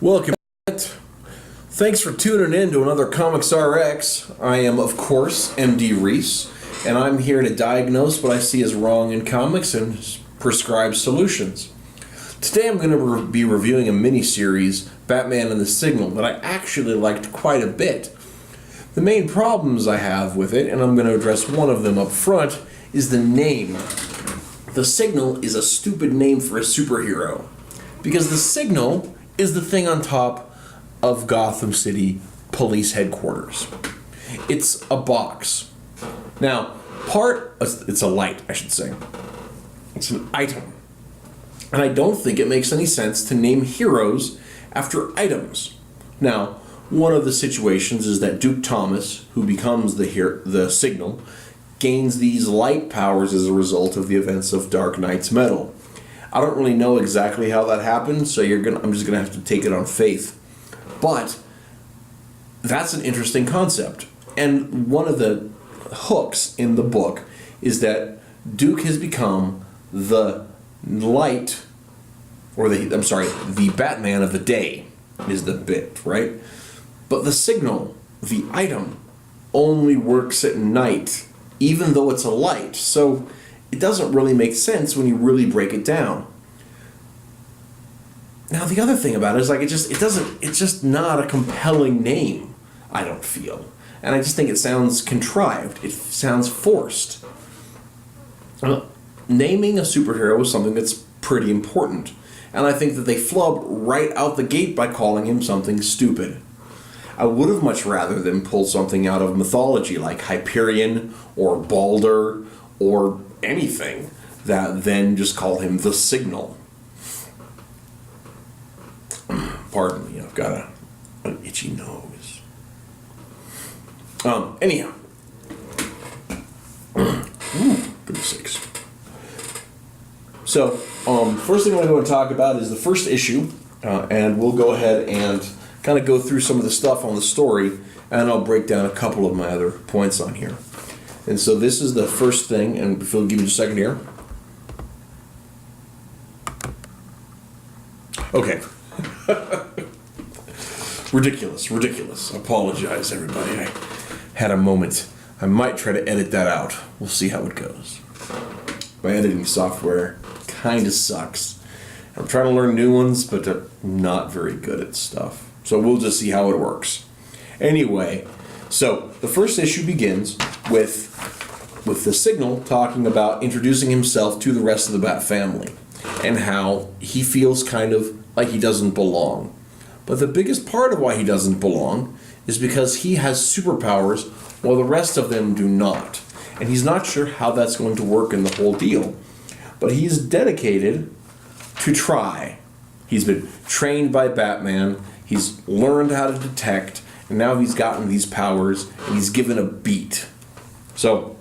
Welcome. Thanks for tuning in to another ComixRX. I am, of course, MD Reese, and I'm here to diagnose what I see as wrong in comics and prescribe solutions. Today I'm going to be reviewing a mini-series, Batman and the Signal, that I actually liked quite a bit. The main problems I have with it, and I'm going to address one of them up front, is the name. The Signal is a stupid name for a superhero, because the Signal is the thing on top of Gotham City Police Headquarters. It's a box. Now, it's a light, I should say. It's an item. And I don't think it makes any sense to name heroes after items. Now, one of the situations is that Duke Thomas, who becomes the Signal, gains these light powers as a result of the events of Dark Knight's Metal. I don't really know exactly how that happened, so I'm just gonna have to take it on faith. But that's an interesting concept. And one of the hooks in the book is that Duke has become the the Batman of the day is the bit, right? But the Signal, the item, only works at night, even though it's a light. So it doesn't really make sense when you really break it down. Now the other thing about it is it's just not a compelling name, I don't feel. And I just think it sounds contrived. It sounds forced. Naming a superhero is something that's pretty important. And I think that they flubbed right out the gate by calling him something stupid. I would have much rather them pull something out of mythology like Hyperion or Balder or anything than just call him the Signal. Pardon me, I've got an itchy nose. Anyhow. Goodness sakes. So, first thing I'm going to talk about is the first issue, and we'll go ahead and kind of go through some of the stuff on the story, and I'll break down a couple of my other points on here. And so this is the first thing, and if you'll give me a second here. Okay. Ridiculous. Apologize, everybody. I had a moment. I might try to edit that out. We'll see how it goes. My editing software kind of sucks. I'm trying to learn new ones, but I'm not very good at stuff. So we'll just see how it works. Anyway, so the first issue begins with the Signal talking about introducing himself to the rest of the Bat family and how he feels kind of like he doesn't belong. But the biggest part of why he doesn't belong is because he has superpowers while the rest of them do not. And he's not sure how that's going to work in the whole deal. But he's dedicated to try. He's been trained by Batman, he's learned how to detect, and now he's gotten these powers, and he's given a beat. So,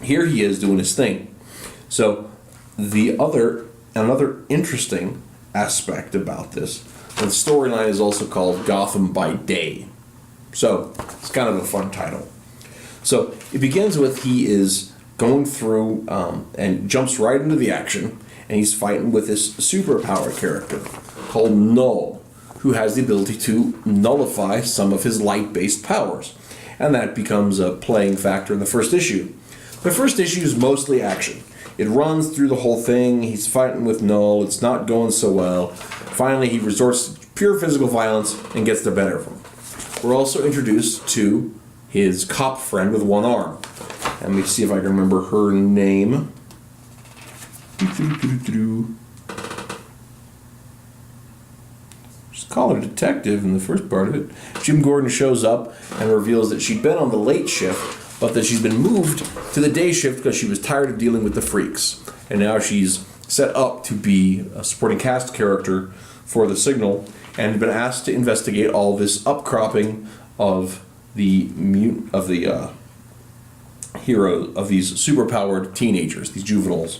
here he is doing his thing. So, another interesting aspect about this, the storyline is also called Gotham by Day. So, it's kind of a fun title. So, it begins with he is going through and jumps right into the action, and he's fighting with this superpower character called Null, who has the ability to nullify some of his light-based powers. And that becomes a playing factor in the first issue. The first issue is mostly action. It runs through the whole thing, he's fighting with Null, it's not going so well. Finally, he resorts to pure physical violence and gets the better of him. We're also introduced to his cop friend with one arm. Let me see if I can remember her name. Just call her detective in the first part of it. Jim Gordon shows up and reveals that she'd been on the late shift, but that she's been moved to the day shift because she was tired of dealing with the freaks. And now she's set up to be a supporting cast character for the Signal and been asked to investigate all this upcropping of the hero of these superpowered teenagers, these juveniles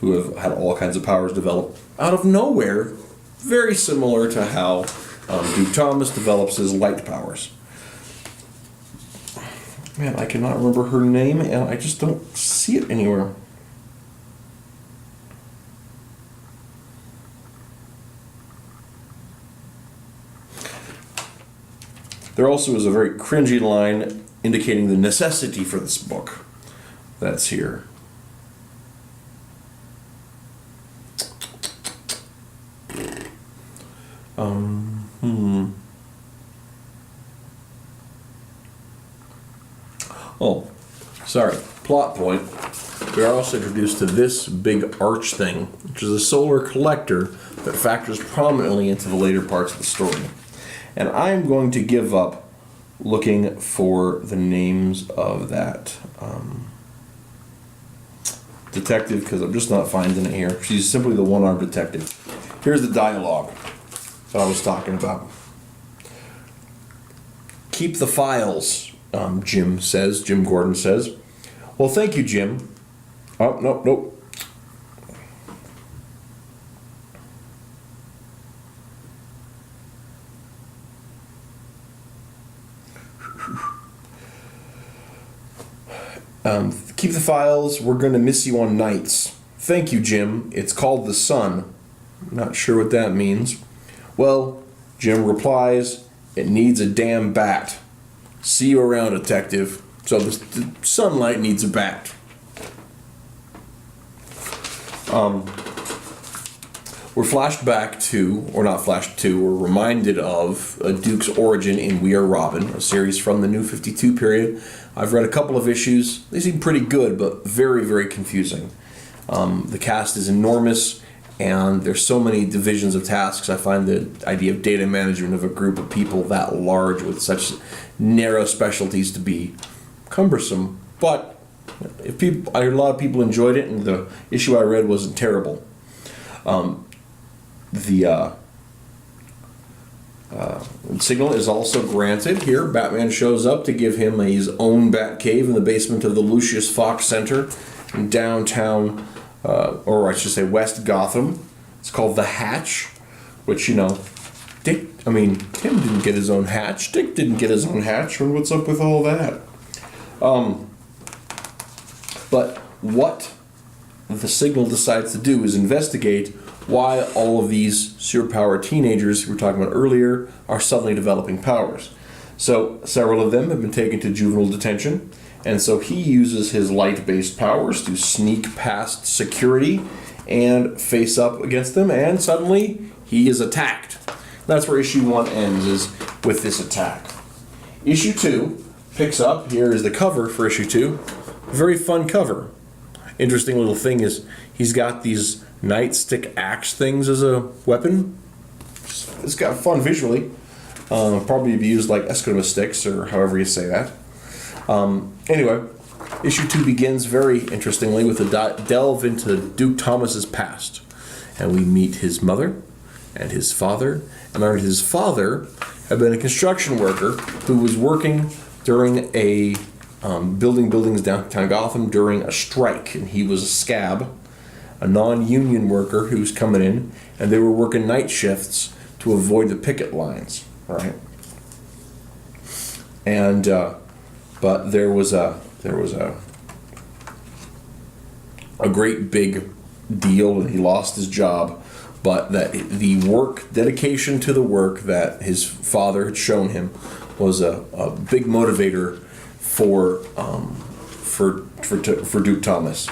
who have had all kinds of powers develop out of nowhere, very similar to how Duke Thomas develops his light powers. Man, I cannot remember her name, and I just don't see it anywhere. There also is a very cringy line indicating the necessity for this book. That's here. Oh, sorry. Plot point. We are also introduced to this big arch thing, which is a solar collector that factors prominently into the later parts of the story. And I'm going to give up looking for the names of that detective because I'm just not finding it here. She's simply the one-armed detective. Here's the dialogue that I was talking about. Keep the files, Jim Gordon says. Well, thank you, Jim. Oh, nope. Keep the files. We're going to miss you on nights. Thank you, Jim. It's called the Sun. Not sure what that means. Well, Jim replies, it needs a damn bat. See you around, detective. So the sunlight needs a bat. We're flashed back to, or not flashed to, we're reminded of Duke's origin in We Are Robin, a series from the New 52 period. I've read a couple of issues. They seem pretty good, but very, very confusing. The cast is enormous, and there's so many divisions of tasks. I find the idea of data management of a group of people that large with such narrow specialties to be cumbersome. But I heard a lot of people enjoyed it, and the issue I read wasn't terrible. The signal is also granted here. Batman shows up to give him his own bat cave in the basement of the Lucius Fox Center in downtown, or I should say West Gotham. It's called the Hatch, which, Tim didn't get his own hatch. Dick didn't get his own hatch. And what's up with all that? But what the signal decides to do is investigate why all of these superpowered teenagers we were talking about earlier are suddenly developing powers. So several of them have been taken to juvenile detention, and so he uses his light-based powers to sneak past security and face up against them, and suddenly he is attacked. That's where issue 1 ends, is with this attack. Issue 2 picks up, here is the cover for issue 2, very fun cover. Interesting little thing is he's got these nightstick axe things as a weapon. It's got fun visually. Probably be used like Eskimo sticks or however you say that. Anyway, issue 2 begins very interestingly with a delve into Duke Thomas's past. And we meet his mother and his father. And his father had been a construction worker who was working during a building buildings downtown Gotham during a strike. And he was a scab, a non-union worker who was coming in, and they were working night shifts to avoid the picket lines, right? And but there was a great big deal, and he lost his job. But that the dedication to the work that his father had shown him was a big motivator for Duke Thomas.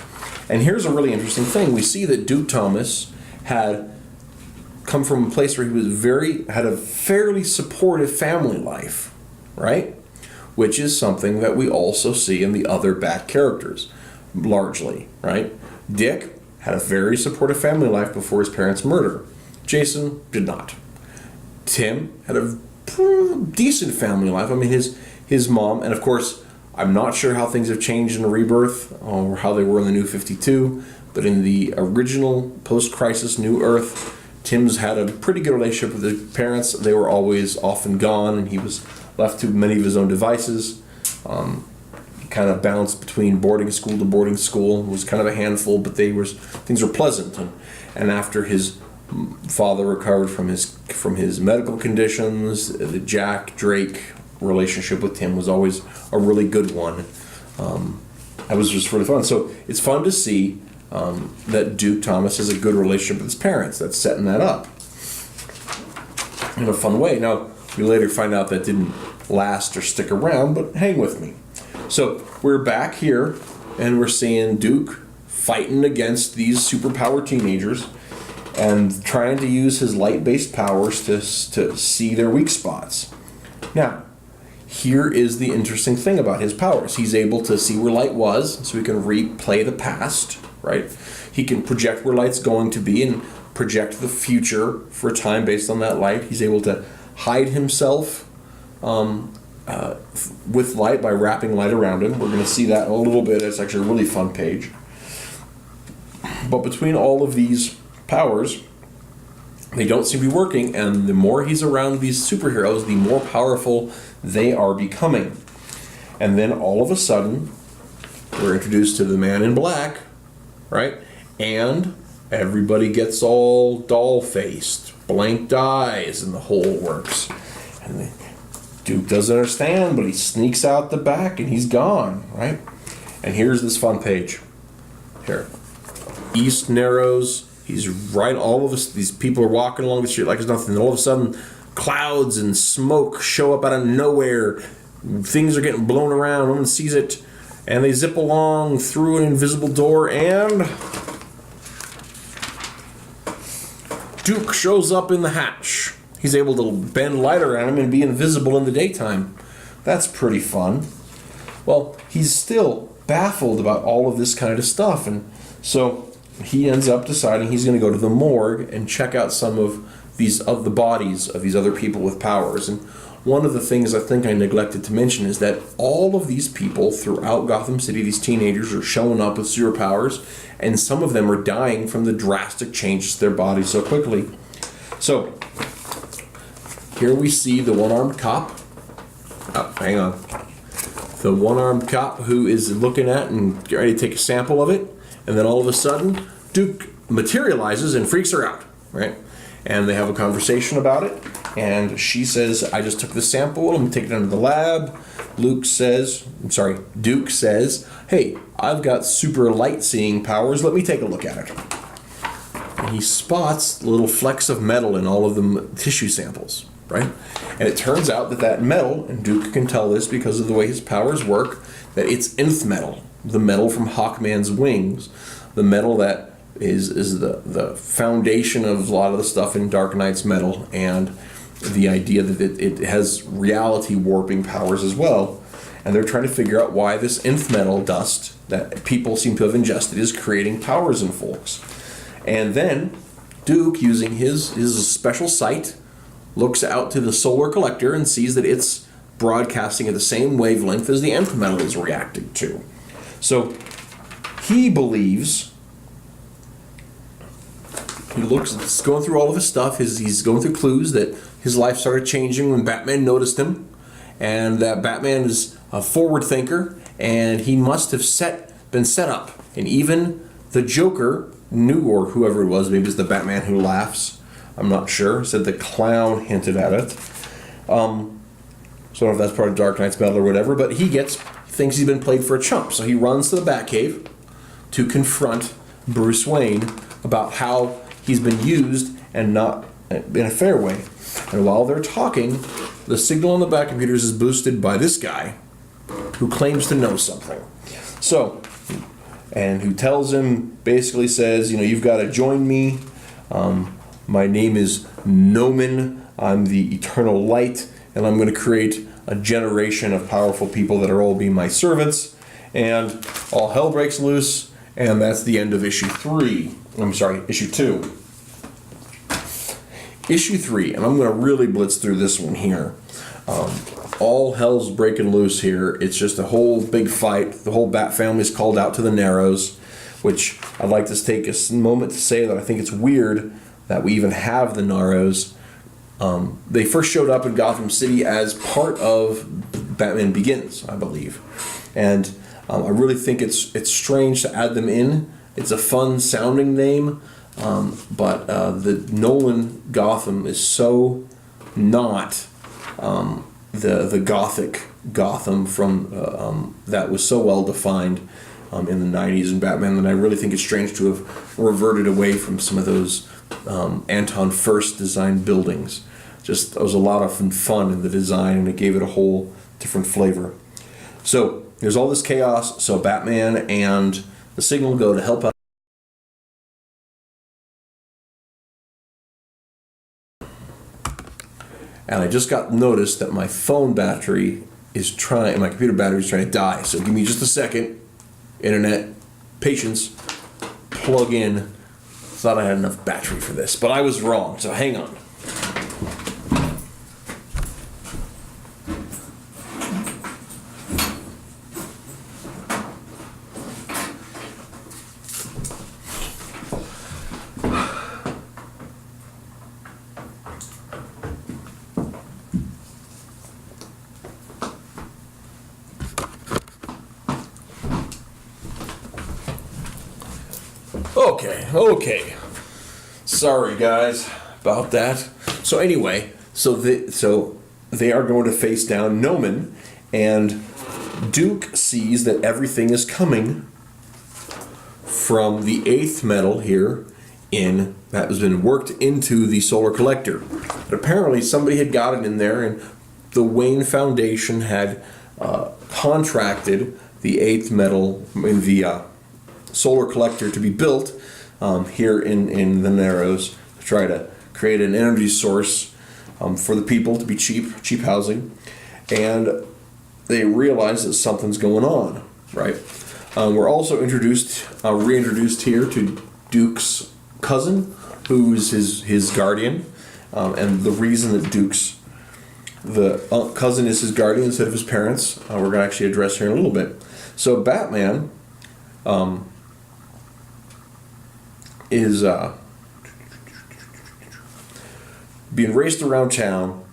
And here's a really interesting thing. We see that Duke Thomas had come from a place where he had a fairly supportive family life, right? Which is something that we also see in the other Bat characters, largely, right? Dick had a very supportive family life before his parents' murder. Jason did not. Tim had a decent family life. I mean, his mom, and of course, I'm not sure how things have changed in the Rebirth or how they were in the New 52, but in the original post-crisis New Earth, Tim's had a pretty good relationship with his parents. They were always often gone, and he was left to many of his own devices. He kind of bounced between boarding school to boarding school. It was kind of a handful, but things were pleasant. And after his father recovered from his medical conditions, the Jack Drake relationship with Tim was always a really good one. That was just really fun. So it's fun to see that Duke Thomas has a good relationship with his parents. That's setting that up in a fun way. Now, we later find out that didn't last or stick around, but hang with me. So we're back here, and we're seeing Duke fighting against these superpowered teenagers and trying to use his light-based powers to see their weak spots. Now, here is the interesting thing about his powers. He's able to see where light was, so he can replay the past, right? He can project where light's going to be and project the future for time based on that light. He's able to hide himself with light by wrapping light around him. We're going to see that in a little bit. It's actually a really fun page. But between all of these powers, they don't seem to be working, and the more he's around these superheroes, the more powerful they are becoming. And then all of a sudden, we're introduced to the man in black, right? And everybody gets all doll-faced, blanked eyes, and the whole works. And Duke doesn't understand, but he sneaks out the back and he's gone, right? And here's this fun page. Here. East Narrows. He's right. All of us, these people are walking along the street like there's nothing. And all of a sudden, clouds and smoke show up out of nowhere. Things are getting blown around. No one sees it. And they zip along through an invisible door, and Duke shows up in the hatch. He's able to bend light around him and be invisible in the daytime. That's pretty fun. Well, he's still baffled about all of this kind of stuff, and so he ends up deciding he's going to go to the morgue and check out some of the bodies of these other people with powers. And one of the things I think I neglected to mention is that all of these people throughout Gotham City, these teenagers, are showing up with superpowers, and some of them are dying from the drastic changes to their bodies so quickly. So here we see the one-armed cop. Oh, hang on. The one-armed cop who is looking at and getting ready to take a sample of it. And then all of a sudden, Duke materializes and freaks her out, right? And they have a conversation about it. And she says, I just took the sample, I'm going to take it into the lab. Duke says, hey, I've got super light-seeing powers, let me take a look at it. And he spots little flecks of metal in all of the tissue samples, right? And it turns out that metal, and Duke can tell this because of the way his powers work, that it's nth metal. The metal from Hawkman's wings, the metal that is the foundation of a lot of the stuff in Dark Knight's metal, and the idea that it has reality warping powers as well. And they're trying to figure out why this nth metal dust that people seem to have ingested is creating powers in folks. And then Duke, using his special sight, looks out to the solar collector and sees that it's broadcasting at the same wavelength as the nth metal is reacting to. So he believes, he's going through all of his stuff, he's going through clues that his life started changing when Batman noticed him, and that Batman is a forward thinker, and he must have been set up. And even the Joker knew, or whoever it was, maybe it's the Batman who laughs, I'm not sure, said the clown hinted at it. So I don't know if that's part of Dark Knight's metal or whatever, but he thinks he's been played for a chump. So he runs to the Batcave to confront Bruce Wayne about how he's been used and not in a fair way. And while they're talking, the signal on the Batcomputers is boosted by this guy who claims to know something. So, and who tells him, basically says, you've got to join me. My name is Nomen. I'm the Eternal Light, and I'm going to create a generation of powerful people that are all being my servants, and all hell breaks loose, and that's the end of issue 2. Issue 3, and I'm going to really blitz through this one here. All hell's breaking loose here. It's just a whole big fight. The whole Bat family's called out to the Narrows, which I'd like to take a moment to say that I think it's weird that we even have the Narrows. They first showed up in Gotham City as part of Batman Begins, I believe. And I really think it's strange to add them in. It's a fun sounding name, but the Nolan Gotham is so not the Gothic Gotham from that was so well defined in the 90s in Batman that I really think it's strange to have reverted away from some of those Anton Furst designed buildings. just it was a lot of fun in the design, and it gave it a whole different flavor. So there's all this chaos. So Batman and the Signal go to help out. And I just got noticed that my phone battery my computer battery is trying to die. So give me just a second. Internet, patience, plug in. Thought I had enough battery for this, but I was wrong, so hang on. Okay. Sorry, guys, about that. So anyway, so they are going to face down Noman, and Duke sees that everything is coming from the 8th metal here that has been worked into the solar collector. But apparently somebody had got it in there, and the Wayne Foundation had contracted the 8th metal in the solar collector to be built here in the Narrows, to try to create an energy source for the people, to be cheap housing. And they realize that something's going on, right? We're also reintroduced here to Duke's cousin, who's his guardian, and the reason that Duke's cousin is his guardian instead of his parents, we're going to actually address here in a little bit. So Batman is being raced around town.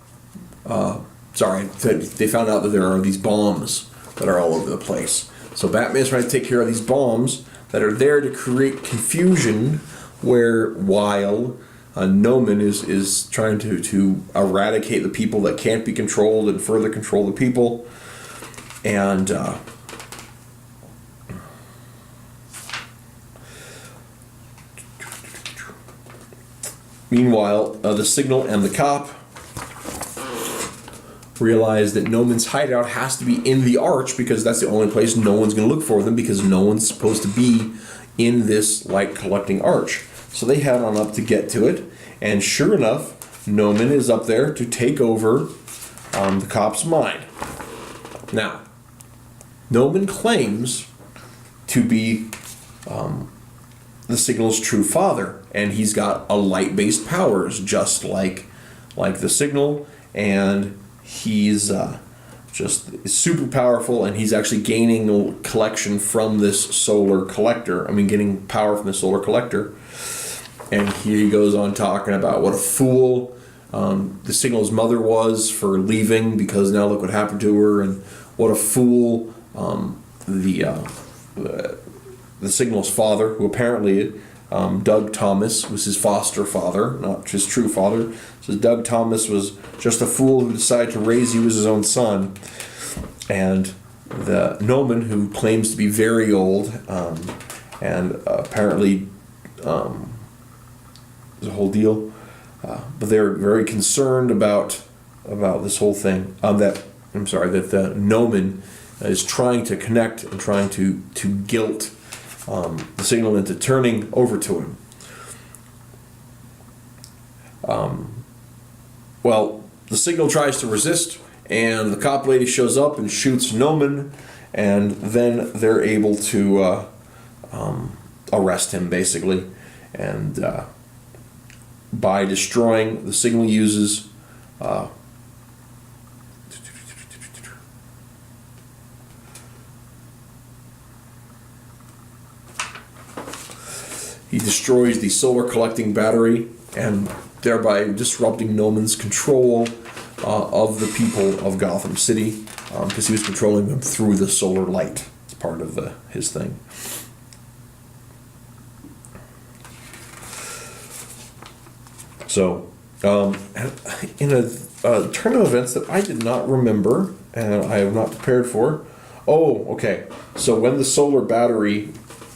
They found out that there are these bombs that are all over the place. So Batman's trying to take care of these bombs that are there to create confusion, while Noman is trying to eradicate the people that can't be controlled and further control the people. And meanwhile, the Signal and the cop realize that Noman's hideout has to be in the Arch, because that's the only place no one's going to look for them, because no one's supposed to be in this light collecting arch. So they head on up to get to it, and sure enough, Noman is up there to take over the cop's mind. Now, Noman claims to be the Signal's true father, and he's got a light-based powers just like the Signal, and he's just super powerful, and he's actually gaining a collection from this solar collector. Getting power from the solar collector. And here he goes on talking about what a fool the Signal's mother was for leaving, because now look what happened to her, and what a fool the Signal's father, who apparently Doug Thomas was his foster father, not his true father. So Doug Thomas was just a fool who decided to raise you as his own son. And the Noman, who claims to be very old, and apparently there's a whole deal, but they're very concerned about this whole thing. That the Noman is trying to connect and trying to guilt the Signal into turning over to him. Well, the Signal tries to resist, and the cop lady shows up and shoots Noman, and then they're able to arrest him, basically. And by destroying, the Signal uses he destroys the solar collecting battery, and thereby disrupting Noman's control of the people of Gotham City, because he was controlling them through the solar light. It's part of his thing. So, in a turn of events that I did not remember, and I am not prepared for. Oh, okay. So when the solar battery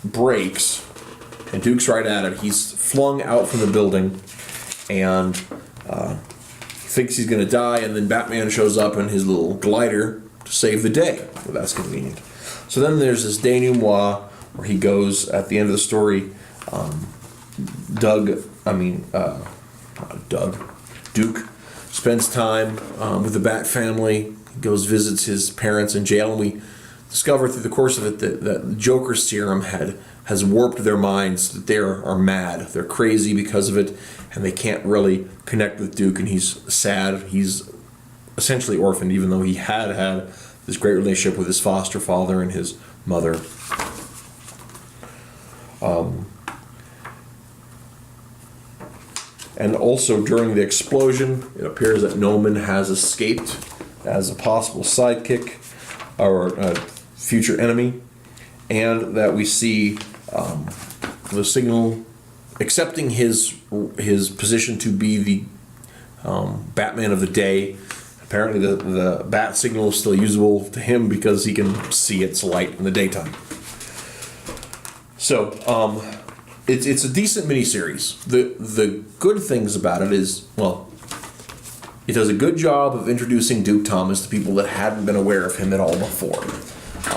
breaks, and Duke's right at it, he's flung out from the building, and thinks he's going to die, and then Batman shows up in his little glider to save the day. Well, that's convenient. So then there's this denouement where he goes, at the end of the story, Duke spends time with the Bat family, goes visits his parents in jail, and we discover through the course of it that the Joker serum has warped their minds, that they are mad. They're crazy because of it, and they can't really connect with Duke, and he's sad. He's essentially orphaned, even though he had this great relationship with his foster father and his mother. And also during the explosion, it appears that Noman has escaped as a possible sidekick or a future enemy, and that we see the Signal accepting his position to be the Batman of the day. Apparently the Bat Signal is still usable to him because he can see its light in the daytime. So it's a decent miniseries. The good things about it is, well, it does a good job of introducing Duke Thomas to people that hadn't been aware of him at all before.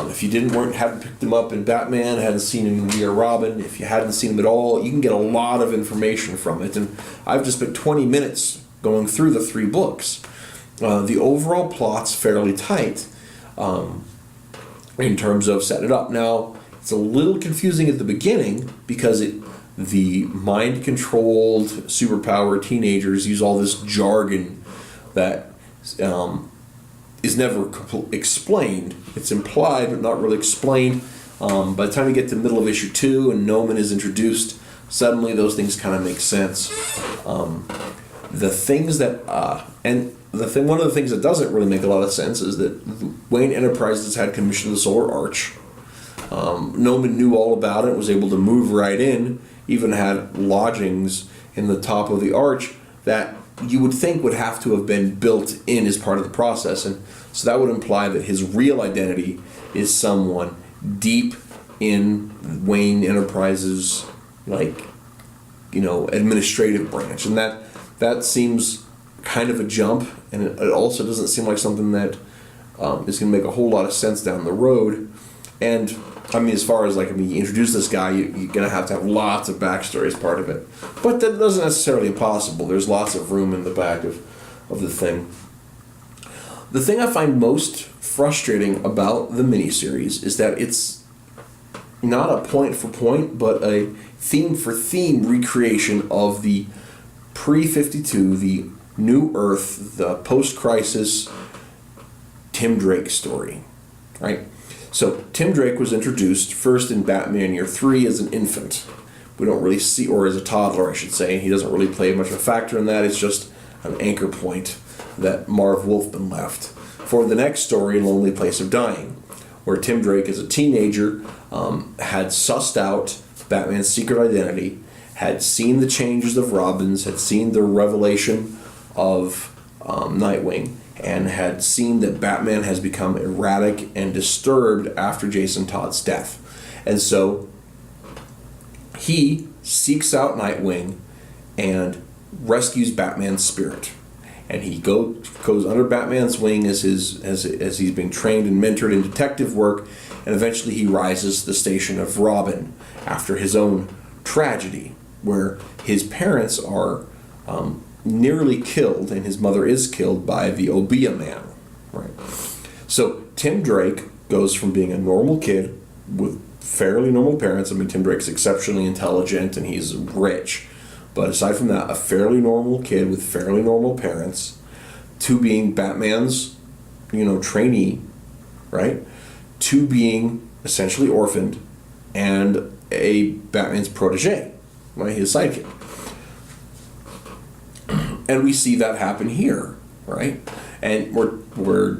If you hadn't picked him up in Batman, hadn't seen him in We Are Robin, if you hadn't seen him at all, you can get a lot of information from it. And I've just spent 20 minutes going through the 3 books. The overall plot's fairly tight in terms of setting it up. Now, it's a little confusing at the beginning because the mind-controlled, superpowered teenagers use all this jargon that is never explained. It's implied, but not really explained. By the time you get to the middle of issue 2 and Noman is introduced, suddenly those things kind of make sense. One of the things that doesn't really make a lot of sense is that Wayne Enterprises had commissioned the Solar Arch. Noman knew all about it, was able to move right in, even had lodgings in the top of the arch that you would think would have to have been built in as part of the process. And so that would imply that his real identity is someone deep in Wayne Enterprises, administrative branch. And that seems kind of a jump, and it also doesn't seem like something that is going to make a whole lot of sense down the road. And as far as you introduce this guy, you're going to have lots of backstory as part of it. But that doesn't necessarily impossible. There's lots of room in the back of the thing. The thing I find most frustrating about the miniseries is that it's not a point for point, but a theme for theme recreation of the pre-52, the New Earth, the post-crisis Tim Drake story, right? So Tim Drake was introduced first in Batman Year 3 as an infant. We don't really see, or as a toddler, I should say. He doesn't really play much of a factor in that. It's just an anchor point that Marv Wolfman left for the next story, Lonely Place of Dying, where Tim Drake, as a teenager, had sussed out Batman's secret identity, had seen the changes of Robin's, had seen the revelation of Nightwing, and had seen that Batman has become erratic and disturbed after Jason Todd's death. And so he seeks out Nightwing and rescues Batman's spirit. And he goes under Batman's wing as he's being trained and mentored in detective work, and eventually he rises to the station of Robin after his own tragedy, where his parents are nearly killed, and his mother is killed by the Obia Man. Right. So Tim Drake goes from being a normal kid with fairly normal parents. Tim Drake's exceptionally intelligent and he's rich, but aside from that, a fairly normal kid with fairly normal parents, to being Batman's, trainee, right? To being essentially orphaned and a Batman's protege, right? His sidekick. And we see that happen here, right? And where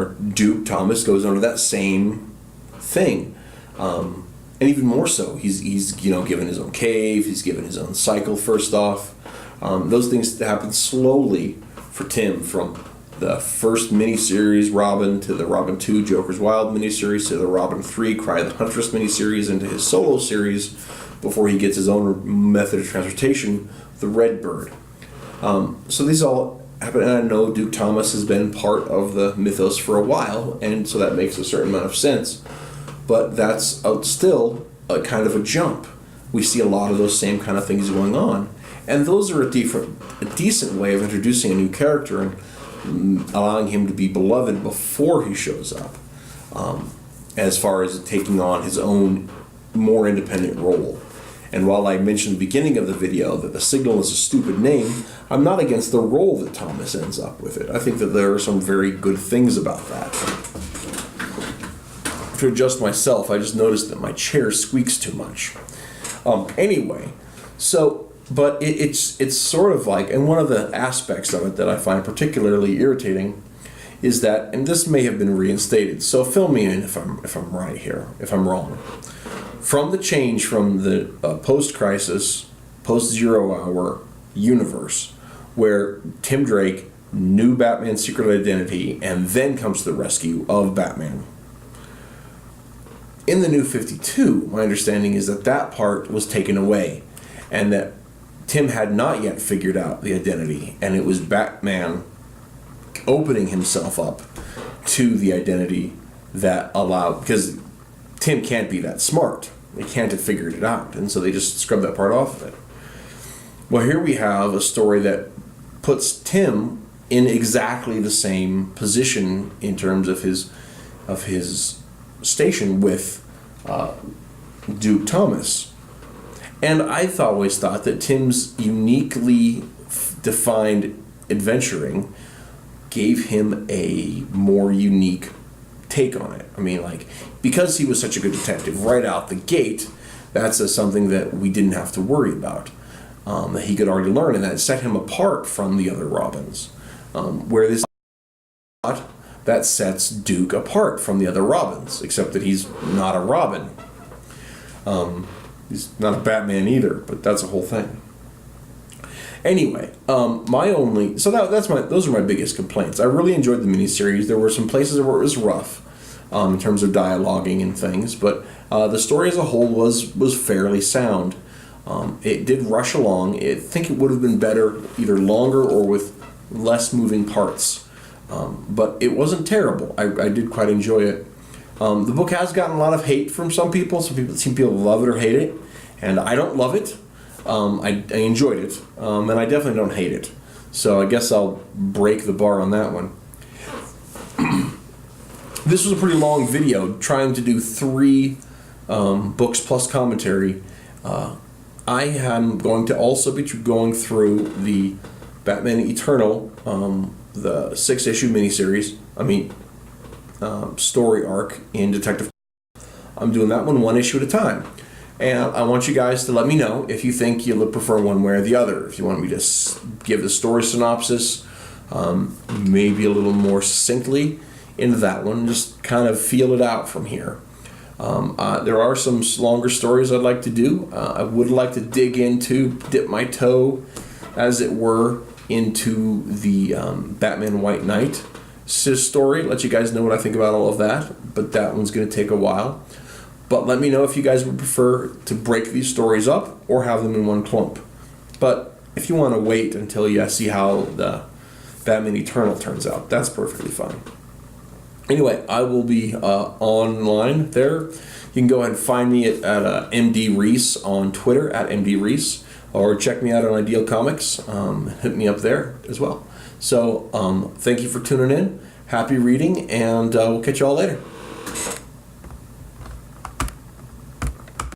Duke Thomas goes under that same thing, and even more so, he's given his own cave, he's given his own cycle. First off, those things happen slowly for Tim, from the first miniseries Robin to the Robin 2 Joker's Wild miniseries to the Robin 3 Cry the Huntress miniseries into his solo series before he gets his own method of transportation, the Red Bird. So these all happen, and I know Duke Thomas has been part of the mythos for a while, and so that makes a certain amount of sense. But that's still a kind of a jump. We see a lot of those same kind of things going on, and those are a decent way of introducing a new character and allowing him to be beloved before he shows up, as far as taking on his own more independent role. And while I mentioned at the beginning of the video that the Signal is a stupid name, I'm not against the role that Thomas ends up with it. I think that there are some very good things about that. To adjust myself, I just noticed that my chair squeaks too much. Anyway, so, but it's sort of like, and one of the aspects of it that I find particularly irritating is that, and this may have been reinstated, so fill me in if I'm right here, if I'm wrong. From the change from the post-crisis, post-Zero Hour universe, where Tim Drake knew Batman's secret identity and then comes to the rescue of Batman. In the New 52, my understanding is that that part was taken away, and that Tim had not yet figured out the identity, and it was Batman opening himself up to the identity that allowed, because Tim can't be that smart. They can't have figured it out, and so they just scrubbed that part off of it. Well, here we have a story that puts Tim in exactly the same position in terms of his station with Duke Thomas. And I always thought that Tim's uniquely defined adventuring gave him a more unique take on it. I mean, like, because he was such a good detective right out the gate, that's something that we didn't have to worry about, that he could already learn, and that set him apart from the other Robins. Where this that sets Duke apart from the other Robins, except that he's not a Robin. He's not a Batman either, but that's a whole thing. Anyway, those are my biggest complaints. I really enjoyed the miniseries. There were some places where it was rough, in terms of dialoguing and things, but the story as a whole was fairly sound. It did rush along. I think it would have been better either longer or with less moving parts, but it wasn't terrible. I did quite enjoy it. The book has gotten a lot of hate from some people. Some people love it or hate it, and I don't love it. I enjoyed it, and I definitely don't hate it. So I guess I'll break the bar on that one. This was a pretty long video, trying to do 3 books plus commentary. I am going to also be going through the Batman Eternal, the 6-issue miniseries. Story arc in Detective. I'm doing that one issue at a time. And I want you guys to let me know if you think you'll prefer one way or the other. If you want me to give the story synopsis, maybe a little more succinctly into that one, just kind of feel it out from here. There are some longer stories I'd like to do. I would like to dip my toe, as it were, into the Batman White Knight story, let you guys know what I think about all of that, but that one's going to take a while. But let me know if you guys would prefer to break these stories up or have them in one clump. But if you want to wait until you see how the Batman Eternal turns out, that's perfectly fine. Anyway, I will be online there. You can go ahead and find me at MD Reese on Twitter, at MD Reese, or check me out on Ideal Comics. Hit me up there as well. So thank you for tuning in. Happy reading, and we'll catch you all later.